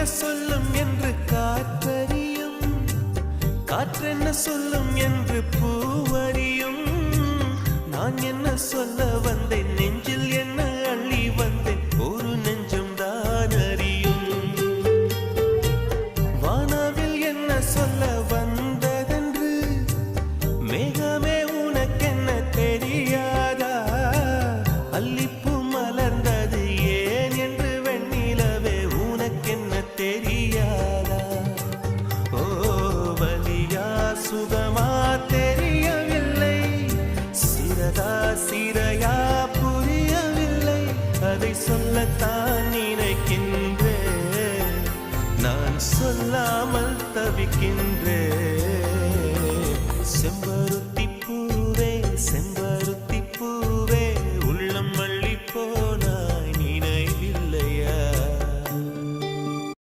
சொல்லும் என்று காற்றறியும், காற்றென்ன சொல்லும் என்று பூவறியும். நான் என்ன சொல்ல வந்தேன், நெஞ்சில் என்ன அள்ளி வந்தேன், ஒரு நெஞ்சம் தான் அறியும். வானவில் என்ன சொல்ல வந்ததென்று மேகமே உனக்கென்ன தெரியாதா? அல்லிப்பூ மலர்ந்தது ஏன் என்று வெண்ணிலவே உனக்கென்ன தெரியாதா? ஓ வலியா சுகமா தெரியவில்லை, சிறதா சிறையா புரியவில்லை. அதை சொல்லத்தான் நினைக்கின்றேன், நான் சொல்லாமல் தவிக்கின்றேன். செம்பருத்தி பூவே